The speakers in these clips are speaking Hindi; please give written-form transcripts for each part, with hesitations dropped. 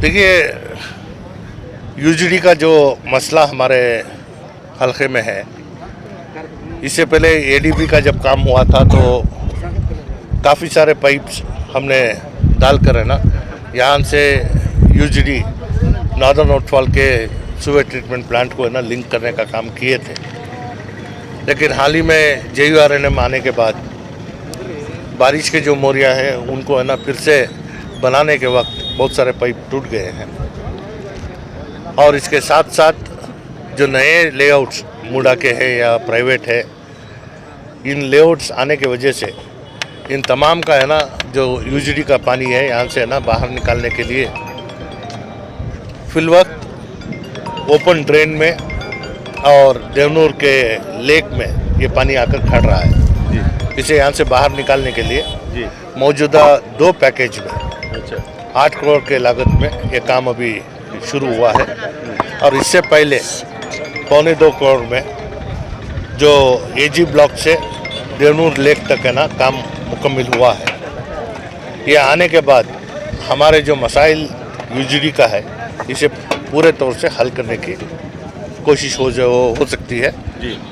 देखिए, यूजीडी का जो मसला हमारे हलके में है, इससे पहले एडीबी का जब काम हुआ था तो काफ़ी सारे पाइप्स हमने डाल कर है ना यहाँ से यूजीडी नॉर्दर्न आउटफॉल के सुवे ट्रीटमेंट प्लांट को है ना लिंक करने का काम किए थे। लेकिन हाल ही में JURNM आने के बाद बारिश के जो मोरिया हैं उनको है ना फिर से बनाने के वक्त बहुत सारे पाइप टूट गए हैं और इसके साथ साथ जो नए लेआउट्स मुडा के हैं या प्राइवेट है, इन लेआउट्स आने की वजह से इन तमाम का है ना जो यूजीडी का पानी है यहाँ से है ना बाहर निकालने के लिए फिलवक्त ओपन ड्रेन में और देवनूर के लेक में ये पानी आकर खड़ रहा है। इसे यहाँ से बाहर निकालने के लिए मौजूदा 2 पैकेज में 8 करोड़ के लागत में ये काम अभी शुरू हुआ है और इससे पहले 1.25 करोड़ में जो AG ब्लॉक से देवनूर लेक तक है ना काम मुकम्मल हुआ है। ये आने के बाद हमारे जो मसाइल यूजीडी का है इसे पूरे तौर से हल करने की कोशिश हो सकती है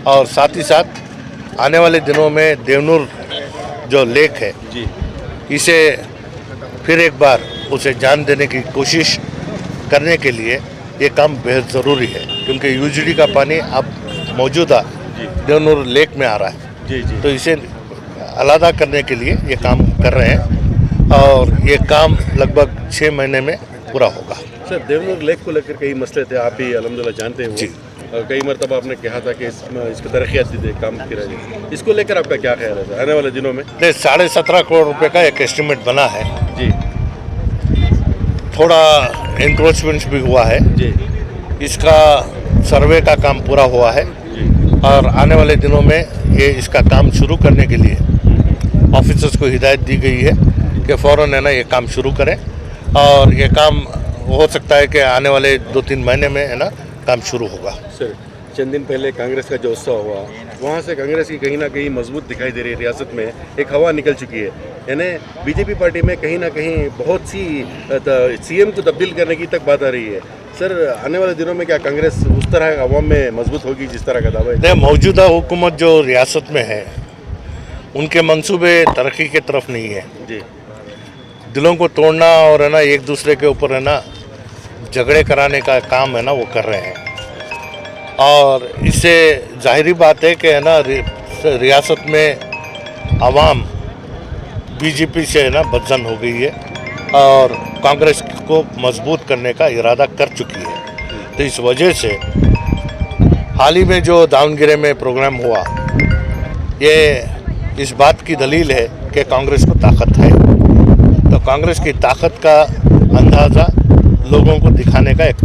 और साथ ही साथ आने वाले दिनों में देवनूर जो लेक है इसे फिर एक बार उसे जान देने की कोशिश करने के लिए ये काम बेहद ज़रूरी है, क्योंकि यूजीडी का पानी अब मौजूदा देवनूर लेक में आ रहा है। तो इसे अलहदा करने के लिए ये काम कर रहे हैं और ये काम लगभग 6 महीने में पूरा होगा। सर, देवनूर लेक को लेकर कई मसले थे, आप भी अल्हम्दुलिल्लाह जानते हैं। जी, कई मरतबा आपने कहा था कि इसको तरक्यात दी दे, काम की रही। इसको लेकर आपका क्या ख्याल है आने वाले दिनों में? 17.5 करोड़ रुपए का एक एस्टिमेट बना है जी। थोड़ा इंक्रोचमेंट भी हुआ है जी। इसका सर्वे का काम पूरा हुआ है और आने वाले दिनों में ये इसका काम शुरू करने के लिए ऑफिसर्स को हिदायत दी गई है कि फ़ौरन है ना ये काम शुरू करें और ये काम हो सकता है कि आने वाले 2-3 महीने में है ना काम शुरू होगा। सर, चंद दिन पहले कांग्रेस का जो उत्सव हुआ, वहाँ से कांग्रेस की कहीं ना कहीं मजबूत दिखाई दे रही है। रियासत में एक हवा निकल चुकी है, यानी बीजेपी पार्टी में कहीं ना कहीं बहुत सी CM को तब्दील करने की तक बात आ रही है। सर, आने वाले दिनों में क्या कांग्रेस उस तरह अवाम में मजबूत होगी जिस तरह का दावा है? मौजूदा हुकूमत जो रियासत में है उनके मंसूबे तरक्की की तरफ नहीं है जी। दिलों को तोड़ना और है ना एक दूसरे के ऊपर है ना झगड़े कराने का काम है ना वो कर रहे हैं और इससे जाहिरी बात है कि है ना रियासत में आवाम बीजेपी से है ना बदजन हो गई है और कांग्रेस को मजबूत करने का इरादा कर चुकी है। तो इस वजह से हाल ही में जो दावनगिरी में प्रोग्राम हुआ, ये इस बात की दलील है कि कांग्रेस को ताकत है। तो कांग्रेस की ताकत का अंदाज़ा लोगों को दिखाने का एक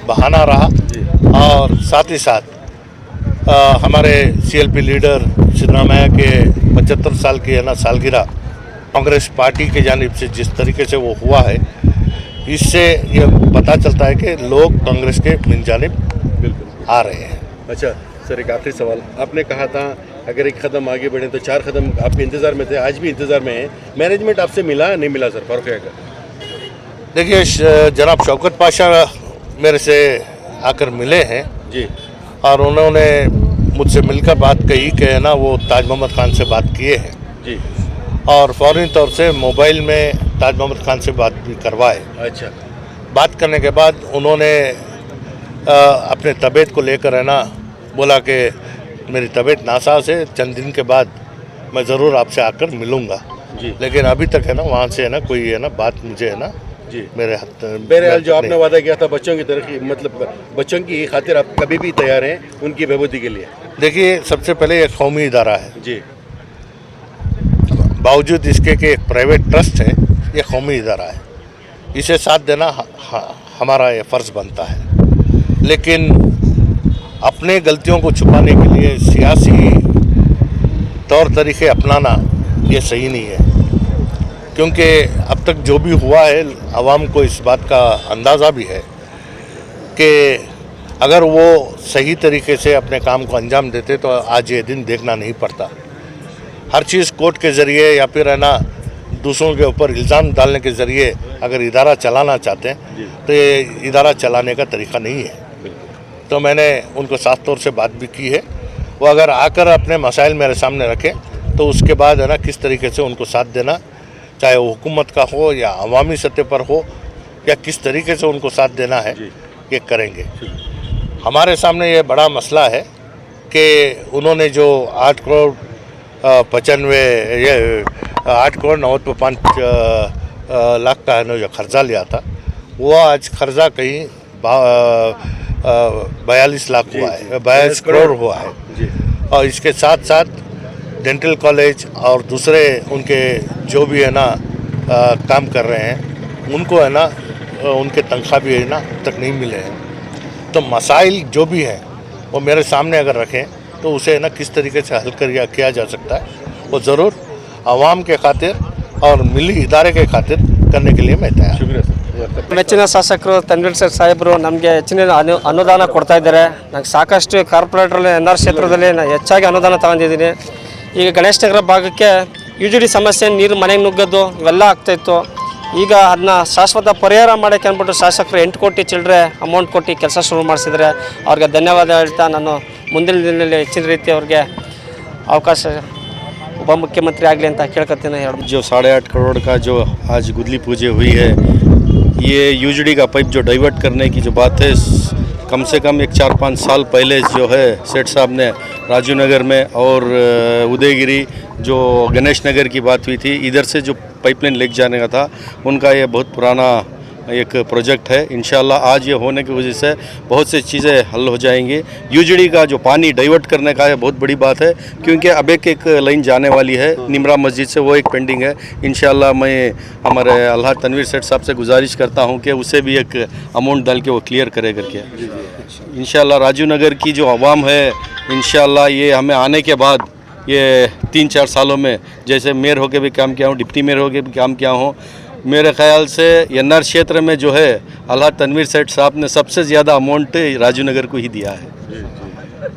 बहाना रहा और साथ ही साथ हमारे CLP लीडर सिद्धरामैया के 75 साल की है ना सालगिरह कांग्रेस पार्टी के जानिब से जिस तरीके से वो हुआ है, इससे ये पता चलता है कि लोग कांग्रेस के मिन जानिब बिल्कुल आ रहे हैं। अच्छा सर, एक आखिरी सवाल, आपने कहा था अगर एक कदम आगे बढ़े तो 4 कदम आपके इंतज़ार में थे, आज भी इंतज़ार में है। मैनेजमेंट आपसे मिला नहीं मिला सर, फ़र्क है? देखिए, जनाब शौकत पाशा मेरे से आकर मिले हैं जी और उन्होंने मुझसे मिलकर बात कही कि है ना वो ताज मोहम्मद खान से बात किए हैं जी और फ़ौरी तौर से मोबाइल में ताज मोहम्मद खान से बात भी करवाए। अच्छा। बात करने के बाद उन्होंने अपने तबीयत को लेकर है ना बोला कि मेरी तबीयत नासाज है, चंद दिन के बाद मैं ज़रूर आपसे आकर मिलूँगा। जी। लेकिन अभी तक है ना वहाँ से है ना कोई है ना बात मुझे है ना जी मेरे हाथ बहरहाल जो आपने वादा किया था बच्चों की तरक्की, मतलब बच्चों की खातिर आप कभी भी तैयार हैं उनकी बहबूदी के लिए? देखिए, सबसे पहले ये कौमी इदारा है जी। बावजूद इसके कि एक प्राइवेट ट्रस्ट है, ये कौमी इदारा है, इसे साथ देना हमारा ये फ़र्ज़ बनता है। लेकिन अपने गलतियों को छुपाने के लिए सियासी तौर तरीक़े अपनाना ये सही नहीं है, क्योंकि अब तक जो भी हुआ है आवाम को इस बात का अंदाज़ा भी है कि अगर वो सही तरीके से अपने काम को अंजाम देते तो आज ये दिन देखना नहीं पड़ता। हर चीज़ कोर्ट के ज़रिए या फिर है ना दूसरों के ऊपर इल्ज़ाम डालने के ज़रिए अगर इदारा चलाना चाहते हैं तो ये इदारा चलाने का तरीका नहीं है। तो मैंने उनको साफ तौर से बात भी की है, वो अगर आकर अपने मसाइल मेरे सामने रखें तो उसके बाद है ना किस तरीके से उनको साथ देना, चाहे वो हुकूमत का हो या अवामी सतह पर हो, या किस तरीके से उनको साथ देना है ये करेंगे। हमारे सामने ये बड़ा मसला है कि उन्होंने जो 8 करोड़ 9.5 लाख का है ना जो कर्जा लिया था, वो आज कर्जा कहीं 42 लाख हुआ है, 42 करोड़ हुआ है। और इसके साथ साथ डेंटल कॉलेज और दूसरे उनके जो भी है ना काम कर रहे हैं उनको है ना उनके तनख्वाह भी है ना तक नहीं मिले हैं। तो मसाइल जो भी हैं वो मेरे सामने अगर रखें तो उसे ना किस तरीके से हल किया जा सकता है वो ज़रूर आवाम के खातिर और मिली इदारे के खातिर करने के लिए मैं तैयार। शुक्रिया सर। ಮೆಚ್ಚಿನ ಶಾಸಕರು ತನ್ವೀರ್ ಸೇಠ್ ಸಾಹೇಬರು ನಮಗೆ ಹೆಚ್ಚಿನ ಅನುದಾನ ಕೊಡ್ತಾ ಇದ್ದಾರೆ. ನಂಗೆ ಸಾಕಷ್ಟು ಕಾರ್ಪೊರೇಟ್ರಲ್ಲಿ NR ಕ್ಷೇತ್ರದಲ್ಲಿ ಹೆಚ್ಚಾಗಿ ಅನುದಾನ ತಗೊಂಡಿದ್ದೀನಿ. ಈಗ ಗಣೇಶ್ ನಗರ ಭಾಗಕ್ಕೆ UGD ಸಮಸ್ಯೆ, ನೀರು ಮನೆಗೆ ನುಗ್ಗೋದು ಇವೆಲ್ಲ ಆಗ್ತಾಯಿತ್ತು. ಈಗ ಅದನ್ನ ಶಾಶ್ವತ ಪರಿಹಾರ ಮಾಡೋಕ್ಕೆ ಅಂದ್ಬಿಟ್ಟು ಶಾಸಕರು 8 ಕೋಟಿ ಚಿಲ್ಲರೆ ಅಮೌಂಟ್ ಕೊಟ್ಟು ಕೆಲಸ ಶುರು ಮಾಡಿಸಿದರೆ ಅವ್ರಿಗೆ ಧನ್ಯವಾದ ಹೇಳ್ತಾ ನಾನು ಮುಂದಿನ ದಿನದಲ್ಲಿ ಹೆಚ್ಚಿನ ರೀತಿ ಅವ್ರಿಗೆ ಅವಕಾಶ उपमुख्यमंत्री ಆಗಲಿ ಅಂತ ಕೇಳ್ಕೊತೀನಿ। जो 8.5 करोड़ का जो आज गुदली पूजे हुई है, ये UGD का पाइप जो डाइवर्ट करने की जो बात है, कम से कम 4-5 साल पहले जो है सेठ साहब ने राजू नगर में और उदयगिरी जो गणेश नगर की बात हुई थी, इधर से जो पाइपलाइन लेके जाने का था, उनका ये बहुत पुराना एक प्रोजेक्ट है। इंशाल्लाह आज ये होने की वजह से बहुत सी चीज़ें हल हो जाएंगी। UGD का जो पानी डाइवर्ट करने का है बहुत बड़ी बात है, क्योंकि अब एक लाइन जाने वाली है निमरा मस्जिद से, वो एक पेंडिंग है। इंशाल्लाह मैं हमारे अल्लाह तनवीर सेठ साहब से गुजारिश करता हूँ कि उसे भी एक अमाउंट डाल के वो क्लियर करे करके। इंशाल्लाह राजू नगर की जो आवाम है, इंशाल्लाह ये हमें आने के बाद ये 3-4 सालों में जैसे मेयर होकर भी काम किया हूँ, डिप्टी मेयर होकर भी काम किया हूँ, मेरे ख्याल से NR क्षेत्र में जो है अल्लाह तनवीर सेठ साहब ने सबसे ज़्यादा अमाउंट राजू नगर को ही दिया है।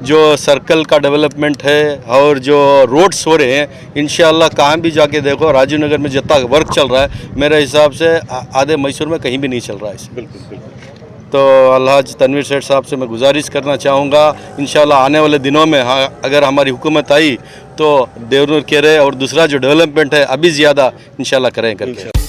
जो सर्कल का डेवलपमेंट है और जो रोड्स हो रहे हैं, इंशाल्लाह कहाँ भी जाके देखो राजू नगर में जितना वर्क चल रहा है, मेरे हिसाब से आधे मैसूर में कहीं भी नहीं चल रहा है। बिल्कुल। तो अल्लाह तनवीर सेठ साहब से मैं गुजारिश करना चाहूँगा, इंशाल्लाह आने वाले दिनों में अगर हमारी हुकूमत आई तो देवनूर केरे और दूसरा जो डेवलपमेंट है अभी ज़्यादा इंशाल्लाह करें करके।